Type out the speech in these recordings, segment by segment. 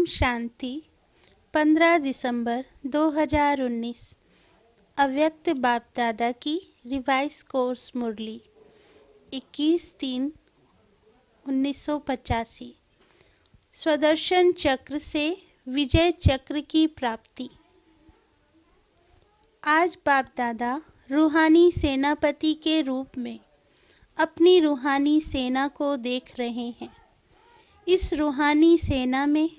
शांति। 15 दिसंबर 2019। अव्यक्त बाप दादा की रिवाइज कोर्स मुरली 21/3/1985। स्वदर्शन चक्र से विजय चक्र की प्राप्ति। आज बाप दादा रूहानी सेनापति के रूप में अपनी रूहानी सेना को देख रहे हैं। इस रूहानी सेना में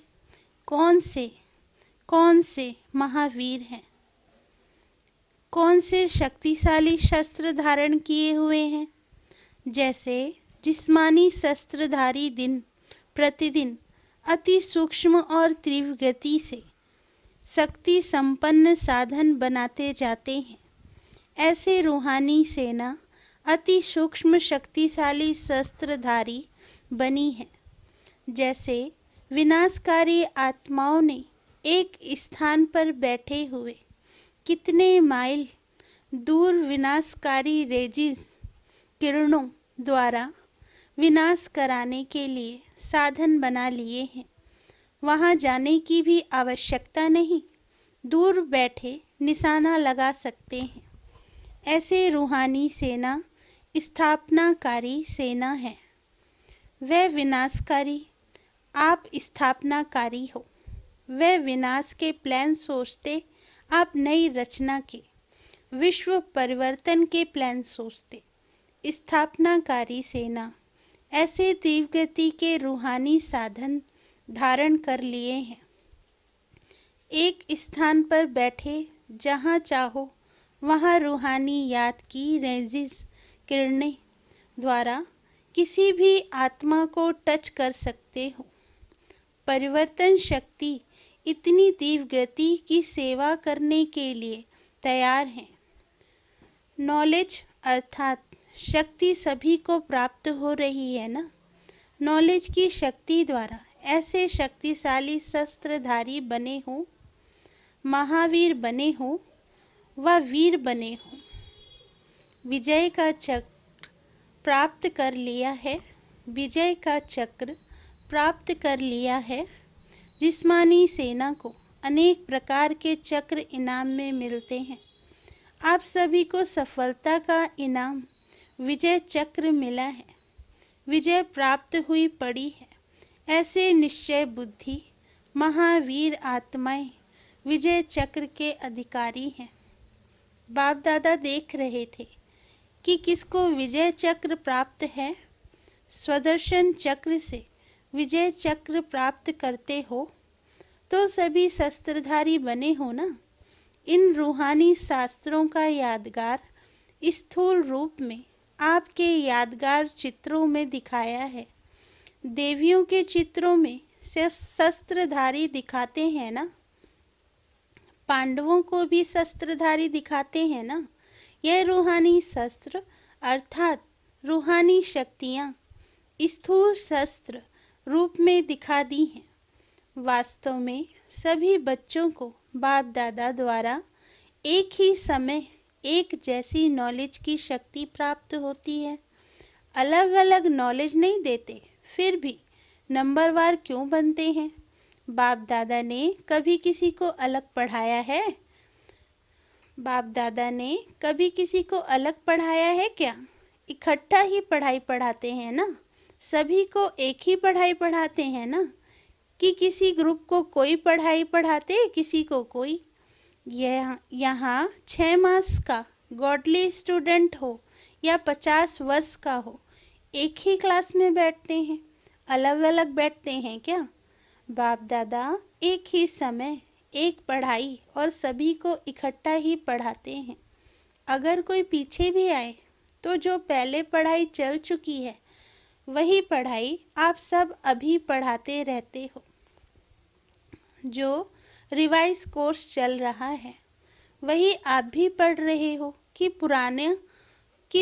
कौन से महावीर हैं, कौन से शक्तिशाली शस्त्र धारण किए हुए हैं। जैसे जिस्मानी शस्त्रधारी दिन प्रतिदिन अति सूक्ष्म और तीव्र गति से शक्ति संपन्न साधन बनाते जाते हैं, ऐसे रूहानी सेना अति सूक्ष्म शक्तिशाली शस्त्रधारी बनी है। जैसे विनाशकारी आत्माओं ने एक स्थान पर बैठे हुए कितने माइल दूर विनाशकारी रेजिस किरणों द्वारा विनाश कराने के लिए साधन बना लिए हैं। वहाँ जाने की भी आवश्यकता नहीं, दूर बैठे निशाना लगा सकते हैं। ऐसे रूहानी सेना स्थापनाकारी सेना है। वह विनाशकारी, आप स्थापनाकारी हो। वह विनाश के प्लान सोचते, आप नई रचना के विश्व परिवर्तन के प्लान सोचते। स्थापनाकारी सेना ऐसे तीव्र गति के रूहानी साधन धारण कर लिए हैं। एक स्थान पर बैठे जहाँ चाहो वहाँ रूहानी याद की रेजिस किरणें द्वारा किसी भी आत्मा को टच कर सकते हो। परिवर्तन शक्ति इतनी तीव्र गति की सेवा करने के लिए तैयार है। नॉलेज अर्थात शक्ति सभी को प्राप्त हो रही है ना। नॉलेज की शक्ति द्वारा ऐसे शक्तिशाली शस्त्रधारी बने हो, महावीर बने हो व वीर बने हो। विजय का चक्र प्राप्त कर लिया है। विजय का चक्र प्राप्त कर लिया है। जिस्मानी सेना को अनेक प्रकार के चक्र इनाम में मिलते हैं। आप सभी को सफलता का इनाम विजय चक्र मिला है। विजय प्राप्त हुई पड़ी है। ऐसे निश्चय बुद्धि महावीर आत्माएं विजय चक्र के अधिकारी हैं। बाप दादा देख रहे थे कि किसको विजय चक्र प्राप्त है। स्वदर्शन चक्र से विजय चक्र प्राप्त करते हो तो सभी शस्त्रधारी बने हो ना। इन रूहानी शास्त्रों का यादगार स्थूल रूप में आपके यादगार चित्रों में दिखाया है। देवियों के चित्रों में शस्त्रधारी दिखाते हैं ना। पांडवों को भी शस्त्रधारी दिखाते हैं ना। यह रूहानी शस्त्र अर्थात रूहानी शक्तियाँ स्थूल शस्त्र रूप में दिखा दी हैं। वास्तव में सभी बच्चों को बाप दादा द्वारा एक ही समय एक जैसी नॉलेज की शक्ति प्राप्त होती है। अलग अलग नॉलेज नहीं देते, फिर भी नंबरवार क्यों बनते हैं। बाप दादा ने कभी किसी को अलग पढ़ाया है? बाप दादा ने कभी किसी को अलग पढ़ाया है क्या? इकट्ठा ही पढ़ाई पढ़ाते हैं ना। सभी को एक ही पढ़ाई पढ़ाते हैं ना, कि किसी ग्रुप को कोई पढ़ाई पढ़ाते, किसी को कोई। यहाँ 6 मास का गॉडली स्टूडेंट हो या 50 वर्ष का हो, एक ही क्लास में बैठते हैं, अलग अलग बैठते हैं क्या? बाप दादा एक ही समय एक पढ़ाई और सभी को इकट्ठा ही पढ़ाते हैं। अगर कोई पीछे भी आए तो जो पहले पढ़ाई चल चुकी है वही पढ़ाई आप सब अभी पढ़ाते रहते हो। जो रिवाइज कोर्स चल रहा है वही आप भी पढ़ रहे हो कि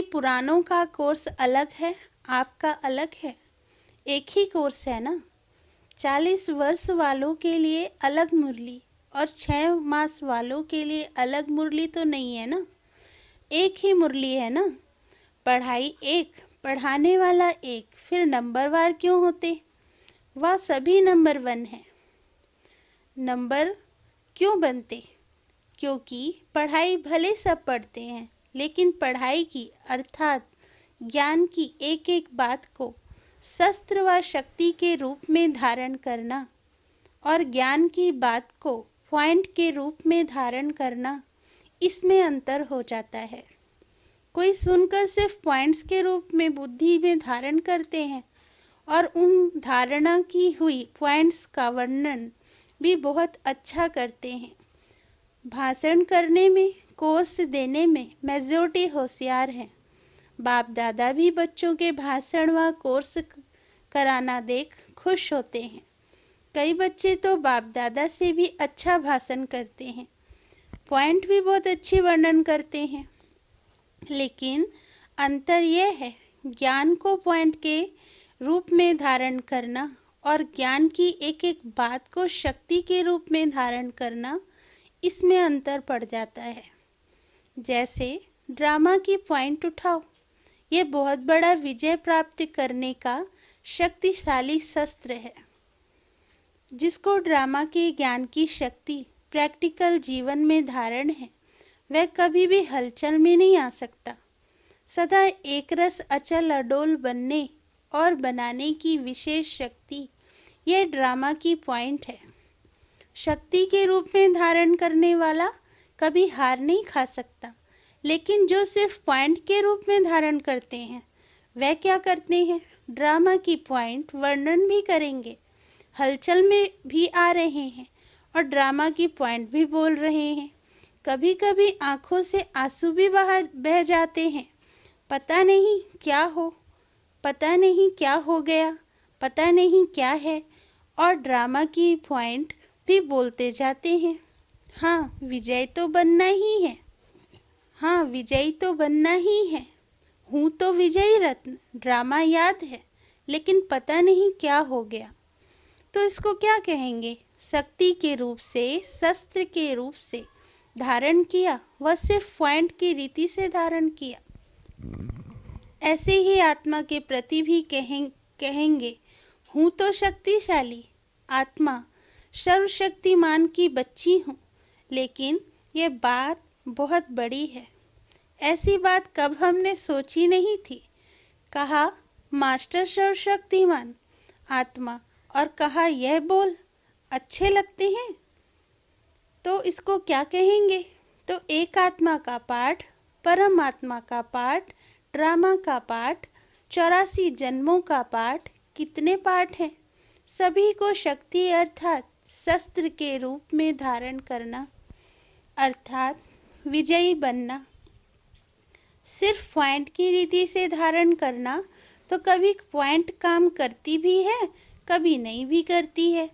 पुरानों का कोर्स अलग है, आपका अलग है। एक ही कोर्स है ना। 40 वर्ष वालों के लिए अलग मुरली और 6 मास वालों के लिए अलग मुरली तो नहीं है ना। एक ही मुरली है ना। पढ़ाई एक, पढ़ाने वाला एक, फिर नंबरवार क्यों होते? वह सभी नंबर 1 है। नंबर क्यों बनते? क्योंकि पढ़ाई भले सब पढ़ते हैं, लेकिन पढ़ाई की अर्थात ज्ञान की एक एक बात को शस्त्र व शक्ति के रूप में धारण करना और ज्ञान की बात को पॉइंट के रूप में धारण करना, इसमें अंतर हो जाता है। कोई सुनकर सिर्फ पॉइंट्स के रूप में बुद्धि में धारण करते हैं और उन धारणा की हुई पॉइंट्स का वर्णन भी बहुत अच्छा करते हैं। भाषण करने में, कोर्स देने में मेजॉरिटी होशियार हैं। बाप दादा भी बच्चों के भाषण व कोर्स कराना देख खुश होते हैं। कई बच्चे तो बाप दादा से भी अच्छा भाषण करते हैं, पॉइंट भी बहुत अच्छी वर्णन करते हैं। लेकिन अंतर यह है, ज्ञान को पॉइंट के रूप में धारण करना और ज्ञान की एक एक बात को शक्ति के रूप में धारण करना, इसमें अंतर पड़ जाता है। जैसे ड्रामा की पॉइंट उठाओ, ये बहुत बड़ा विजय प्राप्त करने का शक्तिशाली शस्त्र है। जिसको ड्रामा के ज्ञान की शक्ति प्रैक्टिकल जीवन में धारण है, वह कभी भी हलचल में नहीं आ सकता। सदा एक रस अचल अडोल बनने और बनाने की विशेष शक्ति यह ड्रामा की पॉइंट है। शक्ति के रूप में धारण करने वाला कभी हार नहीं खा सकता, लेकिन जो सिर्फ पॉइंट के रूप में धारण करते हैं, वह क्या करते हैं? ड्रामा की पॉइंट वर्णन भी करेंगे, हलचल में भी आ रहे हैं और ड्रामा की पॉइंट भी बोल रहे हैं। कभी कभी आंखों से आंसू भी बह जाते हैं। पता नहीं क्या हो, पता नहीं क्या हो गया, पता नहीं क्या है, और ड्रामा की पॉइंट भी बोलते जाते हैं। हाँ, विजय तो बनना ही है, हाँ विजयी तो बनना ही है, हूँ तो विजयी रत्न, ड्रामा याद है, लेकिन पता नहीं क्या हो गया। तो इसको क्या कहेंगे? शक्ति के रूप से, शस्त्र के रूप से धारण किया, वह सिर्फ पॉइंट की रीति से धारण किया। ऐसे ही आत्मा के प्रति भी कहेंगे, हूँ तो शक्तिशाली, आत्मा सर्वशक्तिमान की बच्ची हूँ, लेकिन ये बात बहुत बड़ी है। ऐसी बात कब हमने सोची नहीं थी। कहा मास्टर सर्वशक्तिमान आत्मा, और कहा यह बोल अच्छे लगते हैं, तो इसको क्या कहेंगे? तो एक आत्मा का पाठ, परमात्मा का पाठ, ड्रामा का पाठ, 84 जन्मों का पाठ, कितने पाठ हैं? सभी को शक्ति अर्थात शस्त्र के रूप में धारण करना, अर्थात विजयी बनना। सिर्फ पॉइंट की रीति से धारण करना तो कभी पॉइंट काम करती भी है, कभी नहीं भी करती है।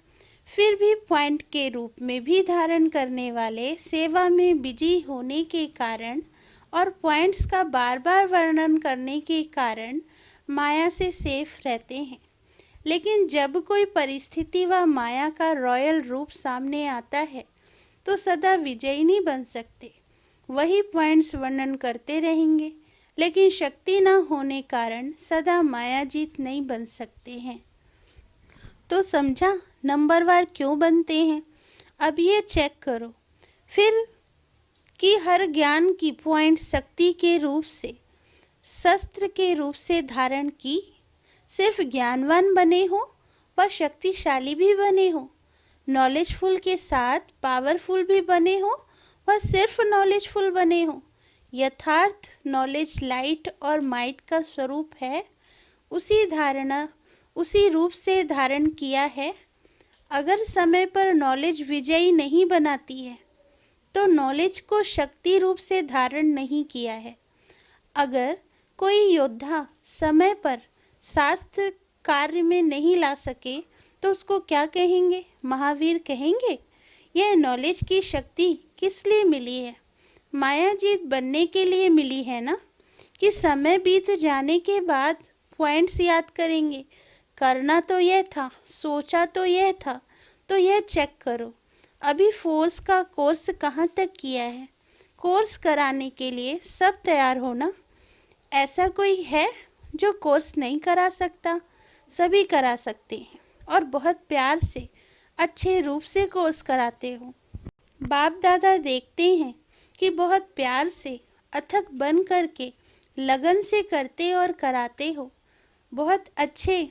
फिर भी पॉइंट के रूप में भी धारण करने वाले सेवा में बिजी होने के कारण और पॉइंट्स का बार बार वर्णन करने के कारण माया से सेफ रहते हैं। लेकिन जब कोई परिस्थिति व माया का रॉयल रूप सामने आता है, तो सदा विजयी नहीं बन सकते। वही पॉइंट्स वर्णन करते रहेंगे, लेकिन शक्ति न होने कारण सदा माया जीत नहीं बन सकते हैं। तो समझा नंबरवार क्यों बनते हैं? अब ये चेक करो फिर कि हर ज्ञान की पॉइंट शक्ति के रूप से, शस्त्र के रूप से धारण की। सिर्फ ज्ञानवान बने हो व शक्तिशाली भी बने हो, नॉलेजफुल के साथ पावरफुल भी बने हो व सिर्फ नॉलेजफुल बने हो। यथार्थ नॉलेज लाइट और माइट का स्वरूप है, उसी रूप से धारण किया है। अगर समय पर नॉलेज विजयी नहीं बनाती है, तो नॉलेज को शक्ति रूप से धारण नहीं किया है। अगर कोई योद्धा समय पर शास्त्र कार्य में नहीं ला सके, तो उसको क्या कहेंगे? महावीर कहेंगे। यह नॉलेज की शक्ति किस लिए मिली है? माया जीत बनने के लिए मिली है ना, कि समय बीत जाने के बाद पॉइंट्स याद करेंगे। करना तो यह था, सोचा तो यह था, तो यह चेक करो अभी फोर्स का कोर्स कहाँ तक किया है। कोर्स कराने के लिए सब तैयार हो ना। ऐसा कोई है जो कोर्स नहीं करा सकता? सभी करा सकते हैं और बहुत प्यार से अच्छे रूप से कोर्स कराते हो। बाप दादा देखते हैं कि बहुत प्यार से, अथक बन करके, लगन से करते और कराते हो। बहुत अच्छे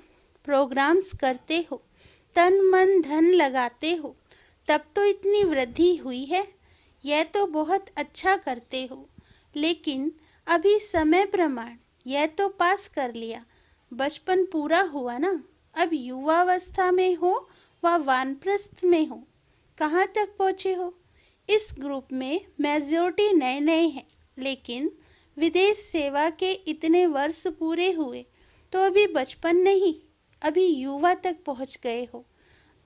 प्रोग्राम्स करते हो, तन मन धन लगाते हो, तब तो इतनी वृद्धि हुई है। यह तो बहुत अच्छा करते हो, लेकिन अभी समय प्रमाण यह तो पास कर लिया, बचपन पूरा हुआ ना। अब युवावस्था में हो व वानप्रस्थ में हो, कहाँ तक पहुँचे हो? इस ग्रुप में मेजॉरिटी नए नए हैं, लेकिन विदेश सेवा के इतने वर्ष पूरे हुए तो अभी बचपन नहीं, अभी युवा तक पहुँच गए हो।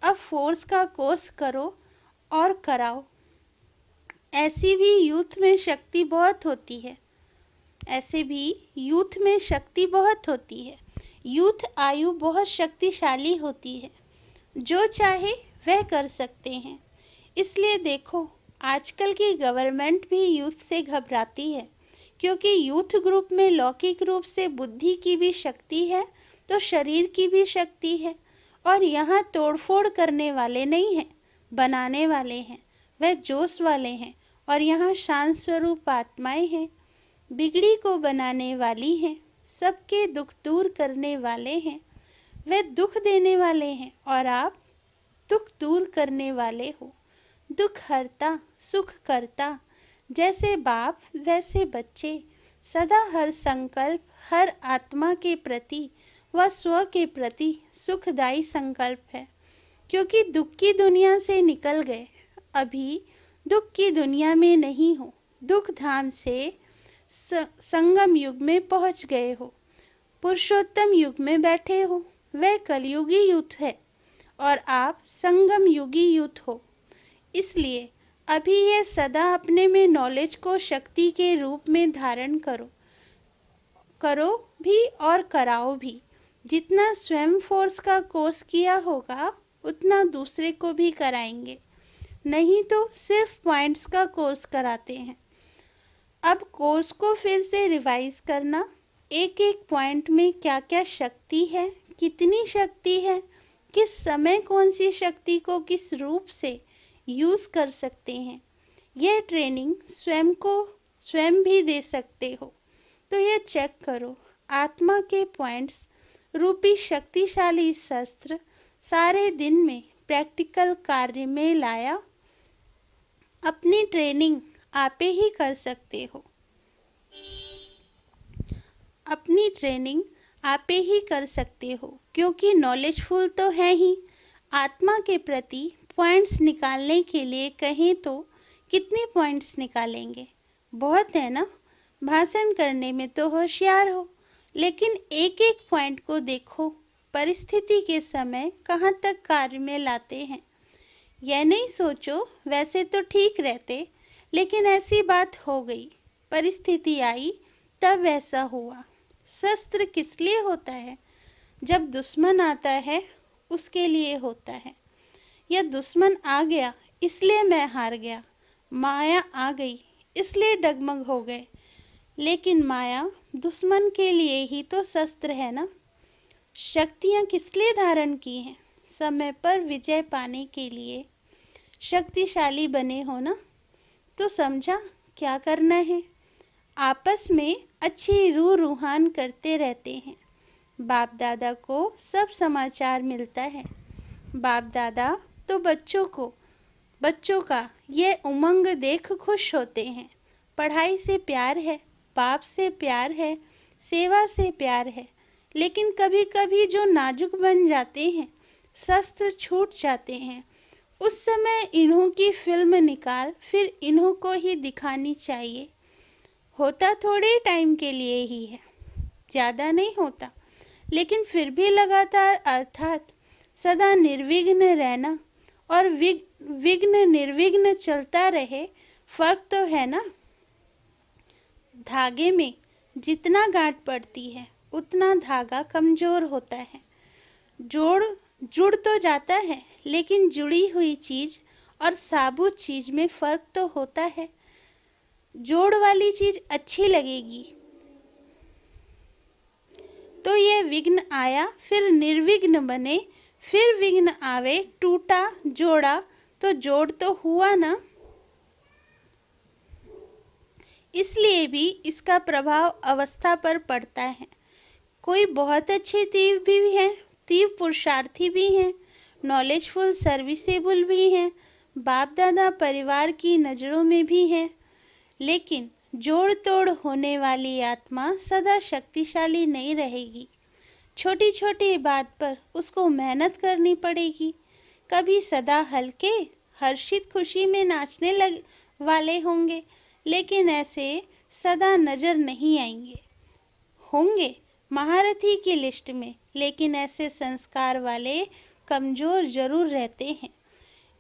अब फोर्स का कोर्स करो और कराओ। ऐसी भी यूथ में शक्ति बहुत होती है, ऐसे भी यूथ में शक्ति बहुत होती है। यूथ आयु बहुत शक्तिशाली होती है, जो चाहे वह कर सकते हैं। इसलिए देखो, आजकल की गवर्नमेंट भी यूथ से घबराती है, क्योंकि यूथ ग्रुप में लौकिक रूप से बुद्धि की भी शक्ति है तो शरीर की भी शक्ति है। और यहाँ तोड़फोड़ करने वाले नहीं हैं, बनाने वाले हैं, वह जोश वाले हैं। और यहाँ शांत स्वरूप आत्माएं हैं, बिगड़ी को बनाने वाली हैं, सबके दुख दूर करने वाले हैं। वे दुख देने वाले हैं और आप दुख दूर करने वाले हो। दुख हरता, सुख करता। जैसे बाप वैसे बच्चे। सदा हर संकल्प हर आत्मा के प्रति व स्व के प्रति सुखदायी संकल्प है, क्योंकि दुख की दुनिया से निकल गए, अभी दुख की दुनिया में नहीं हो। दुख धाम से संगम युग में पहुंच गए हो, पुरुषोत्तम युग में बैठे हो। वह कलयुगी युग है और आप संगम युगी युग हो। इसलिए अभी ये सदा अपने में नॉलेज को शक्ति के रूप में धारण करो भी और कराओ भी। जितना स्वयं फोर्स का कोर्स किया होगा उतना दूसरे को भी कराएंगे, नहीं तो सिर्फ पॉइंट्स का कोर्स कराते हैं। अब कोर्स को फिर से रिवाइज करना, एक एक पॉइंट में क्या क्या शक्ति है, कितनी शक्ति है, किस समय कौन सी शक्ति को किस रूप से यूज़ कर सकते हैं। यह ट्रेनिंग स्वयं को स्वयं भी दे सकते हो। तो यह चेक करो, आत्मा के पॉइंट्स रूपी शक्तिशाली शस्त्र सारे दिन में प्रैक्टिकल कार्य में लाया। अपनी ट्रेनिंग आपे ही कर सकते हो, अपनी ट्रेनिंग आपे ही कर सकते हो, क्योंकि नॉलेजफुल तो है ही। आत्मा के प्रति पॉइंट्स निकालने के लिए कहें तो कितने पॉइंट्स निकालेंगे? बहुत है ना। भाषण करने में तो होशियार हो, लेकिन एक एक पॉइंट को देखो, परिस्थिति के समय कहाँ तक कार्य में लाते हैं। यह नहीं सोचो वैसे तो ठीक रहते, लेकिन ऐसी बात हो गई, परिस्थिति आई तब वैसा हुआ। शस्त्र किस लिए होता है? जब दुश्मन आता है उसके लिए होता है। यह दुश्मन आ गया इसलिए मैं हार गया, माया आ गई इसलिए डगमग हो गए, लेकिन माया दुश्मन के लिए ही तो शस्त्र है ना। शक्तियाँ किस लिए धारण की हैं? समय पर विजय पाने के लिए। शक्तिशाली बने हो ना, तो समझा क्या करना है। आपस में अच्छी रूह रूहान करते रहते हैं। बाप दादा को सब समाचार मिलता है। बाप दादा तो बच्चों का ये उमंग देख खुश होते हैं। पढ़ाई से प्यार है, बाप से प्यार है, सेवा से प्यार है, लेकिन कभी कभी जो नाजुक बन जाते हैं, शस्त्र छूट जाते हैं, उस समय इन्हों की फिल्म निकाल फिर इन्हों को ही दिखानी चाहिए। होता थोड़े टाइम के लिए ही है, ज़्यादा नहीं होता, लेकिन फिर भी लगातार अर्थात सदा निर्विघ्न रहना और विघ्न निर्विघ्न चलता रहे, फर्क तो है ना। धागे में जितना गांठ पड़ती है उतना धागा कमज़ोर होता है। जुड़ तो जाता है, लेकिन जुड़ी हुई चीज़ और साबुत चीज़ में फ़र्क तो होता है। जोड़ वाली चीज़ अच्छी लगेगी। तो ये विघ्न आया फिर निर्विघ्न बने, फिर विघ्न आवे, टूटा जोड़ा तो जोड़ तो हुआ ना। इसलिए भी इसका प्रभाव अवस्था पर पड़ता है। कोई बहुत अच्छे तीव भी हैं, तीव पुरुषार्थी भी हैं, नॉलेजफुल सर्विसेबल भी हैं, बाप दादा परिवार की नज़रों में भी हैं, लेकिन जोड़ तोड़ होने वाली आत्मा सदा शक्तिशाली नहीं रहेगी। छोटी छोटी बात पर उसको मेहनत करनी पड़ेगी। कभी सदा हल्के हर्षित खुशी में नाचने लग वाले होंगे, लेकिन ऐसे सदा नज़र नहीं आएंगे। होंगे महारथी की लिस्ट में, लेकिन ऐसे संस्कार वाले कमज़ोर जरूर रहते हैं।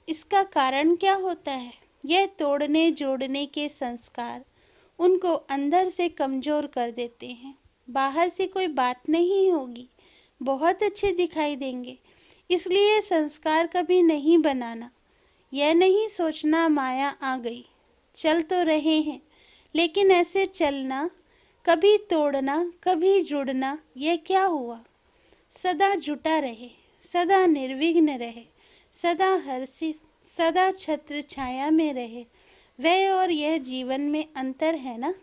इसका कारण क्या होता है? यह तोड़ने जोड़ने के संस्कार उनको अंदर से कमज़ोर कर देते हैं। बाहर से कोई बात नहीं होगी, बहुत अच्छे दिखाई देंगे। इसलिए संस्कार कभी नहीं बनाना। यह नहीं सोचना माया आ गई, चल तो रहे हैं, लेकिन ऐसे चलना, कभी तोड़ना कभी जुड़ना, यह क्या हुआ? सदा जुटा रहे, सदा निर्विघ्न रहे, सदा हर्षित, सदा छत्र छाया में रहे। वह और यह जीवन में अंतर है ना।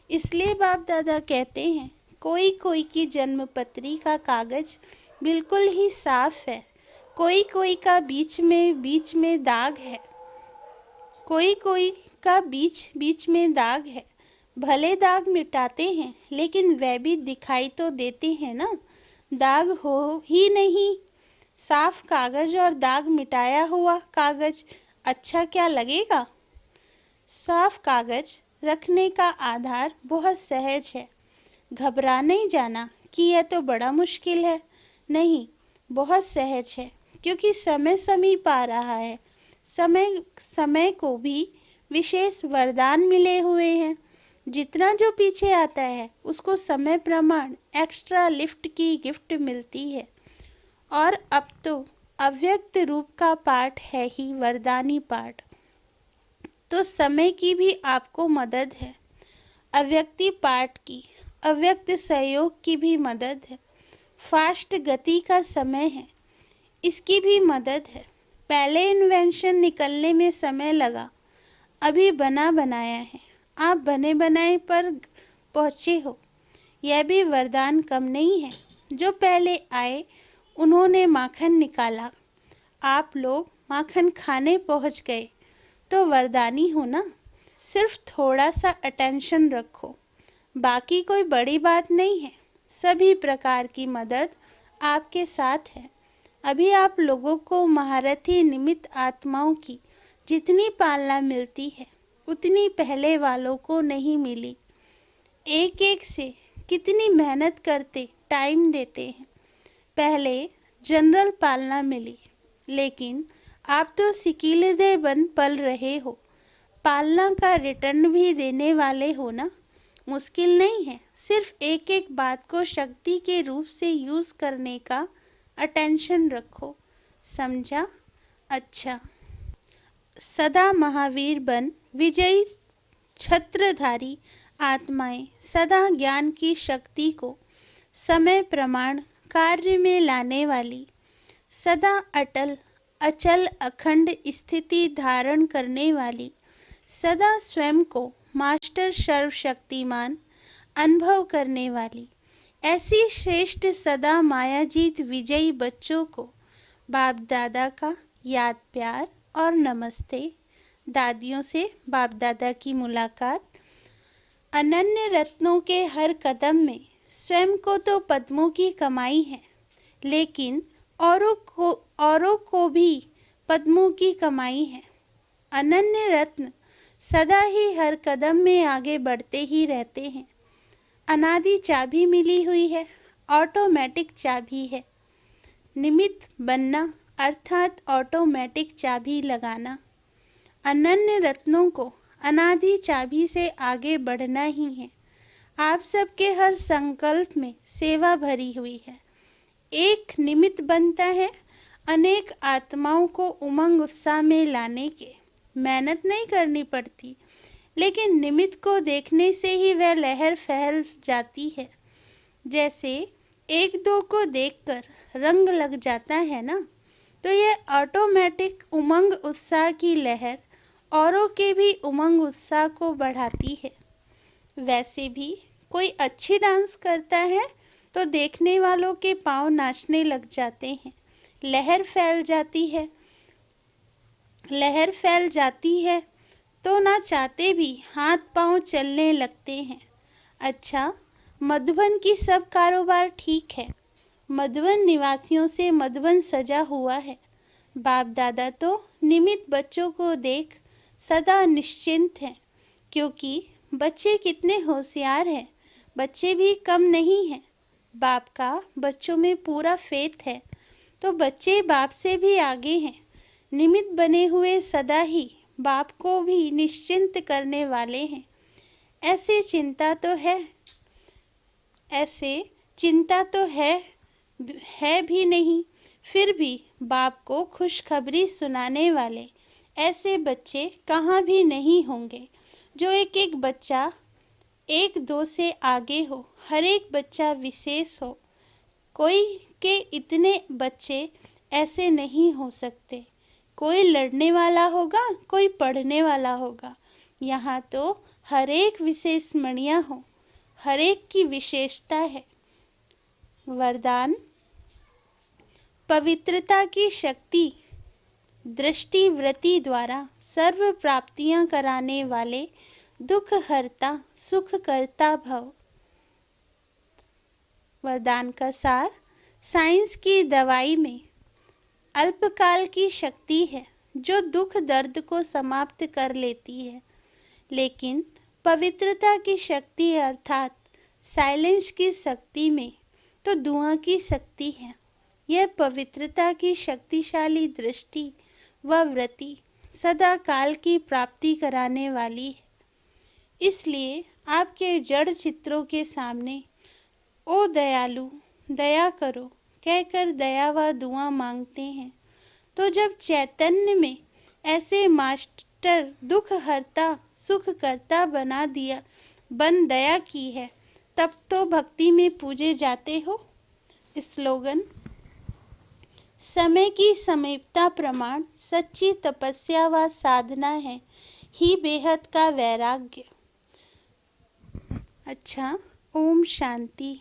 इसलिए बाप दादा कहते हैं, कोई कोई की जन्मपत्री का कागज बिल्कुल ही साफ है, कोई कोई का बीच में दाग है, कोई कोई का बीच बीच में दाग है। भले दाग मिटाते हैं, लेकिन वह भी दिखाई तो देते हैं ना। दाग हो ही नहीं। साफ कागज और दाग मिटाया हुआ कागज अच्छा क्या लगेगा? साफ कागज रखने का आधार बहुत सहज है। घबरा नहीं जाना कि यह तो बड़ा मुश्किल है। नहीं, बहुत सहज है, क्योंकि समय समीप आ रहा है। समय को भी विशेष वरदान मिले हुए हैं। जितना जो पीछे आता है उसको समय प्रमाण एक्स्ट्रा लिफ्ट की गिफ्ट मिलती है। और अब तो अव्यक्त रूप का पाठ है ही वरदानी पाठ, तो समय की भी आपको मदद है। अव्यक्ति पाठ की, अव्यक्त सहयोग की भी मदद है। फास्ट गति का समय है, इसकी भी मदद है। पहले इन्वेंशन निकलने में समय लगा, अभी बना बनाया है, आप बने बनाए पर पहुँचे हो। यह भी वरदान कम नहीं है। जो पहले आए उन्होंने माखन निकाला, आप लोग माखन खाने पहुँच गए, तो वरदानी हो ना। सिर्फ थोड़ा सा अटेंशन रखो, बाकी कोई बड़ी बात नहीं है। सभी प्रकार की मदद आपके साथ है। अभी आप लोगों को महारथी निमित्त आत्माओं की जितनी पालना मिलती है, उतनी पहले वालों को नहीं मिली। एक एक से कितनी मेहनत करते, टाइम देते हैं। पहले जनरल पालना मिली, लेकिन आप तो सिकीलदे बन पल रहे हो। पालना का रिटर्न भी देने वाले हो ना। मुश्किल नहीं है, सिर्फ एक एक बात को शक्ति के रूप से यूज़ करने का अटेंशन रखो। समझा? अच्छा। सदा महावीर बन विजयी छत्रधारी आत्माएं सदा ज्ञान की शक्ति को समय प्रमाण कार्य में लाने वाली, सदा अटल अचल अखंड स्थिति धारण करने वाली, सदा स्वयं को मास्टर सर्वशक्तिमान अनुभव करने वाली, ऐसी श्रेष्ठ सदा मायाजीत विजयी बच्चों को बाप दादा का याद प्यार और नमस्ते। दादियों से बाप दादा की मुलाकात। अनन्य रत्नों के हर कदम में स्वयं को तो पद्मों की कमाई है, लेकिन औरों को भी पद्मों की कमाई है। अनन्य रत्न सदा ही हर कदम में आगे बढ़ते ही रहते हैं। अनादि चाबी मिली हुई है, ऑटोमेटिक चाबी है। निमित्त बनना अर्थात ऑटोमेटिक चाबी लगाना। अनन्य रत्नों को अनादि चाबी से आगे बढ़ना ही है। आप सबके हर संकल्प में सेवा भरी हुई है। एक निमित्त बनता है अनेक आत्माओं को उमंग उत्साह में लाने के। मेहनत नहीं करनी पड़ती, लेकिन निमित्त को देखने से ही वह लहर फैल जाती है। जैसे एक दो को देखकर रंग लग जाता है ना, तो ये ऑटोमेटिक उमंग उत्साह की लहर औरों के भी उमंग उत्साह को बढ़ाती है। वैसे भी कोई अच्छी डांस करता है तो देखने वालों के पांव नाचने लग जाते हैं, लहर फैल जाती है। लहर फैल जाती है तो ना चाहते भी हाथ पांव चलने लगते हैं। अच्छा, मधुबन की सब कारोबार ठीक है। मधुबन निवासियों से मधुबन सजा हुआ है। बाप दादा तो निमित्त बच्चों को देख सदा निश्चिंत हैं, क्योंकि बच्चे कितने होशियार हैं। बच्चे भी कम नहीं हैं। बाप का बच्चों में पूरा फेथ है, तो बच्चे बाप से भी आगे हैं। निमित्त बने हुए सदा ही बाप को भी निश्चिंत करने वाले हैं। ऐसे चिंता तो है भी नहीं, फिर भी बाप को खुशखबरी सुनाने वाले ऐसे बच्चे कहाँ भी नहीं होंगे जो एक एक बच्चा एक दो से आगे हो, हर एक बच्चा विशेष हो। कोई के इतने बच्चे ऐसे नहीं हो सकते। कोई लड़ने वाला होगा, कोई पढ़ने वाला होगा। यहाँ तो हर एक विशेष मणियाँ हो, हर एक की विशेषता है। वरदान। पवित्रता की शक्ति दृष्टि वृत्ति द्वारा सर्व प्राप्तियां कराने वाले दुख हरता सुख करता भव। वरदान का सार। साइंस की दवाई में अल्पकाल की शक्ति है जो दुख दर्द को समाप्त कर लेती है, लेकिन पवित्रता की शक्ति अर्थात साइलेंस की शक्ति में तो धुआं की शक्ति है। यह पवित्रता की शक्तिशाली दृष्टि व वृत्ति सदा काल की प्राप्ति कराने वाली है। इसलिए आपके जड़ चित्रों के सामने ओ दयालु दया करो कहकर दया व दुआ मांगते हैं, तो जब चैतन्य में ऐसे मास्टर दुख हरता सुख करता बन दया की है, तब तो भक्ति में पूजे जाते हो। स्लोगन। समय की समीपता प्रमाण सच्ची तपस्या व साधना है ही बेहद का वैराग्य। अच्छा, ओम शांति।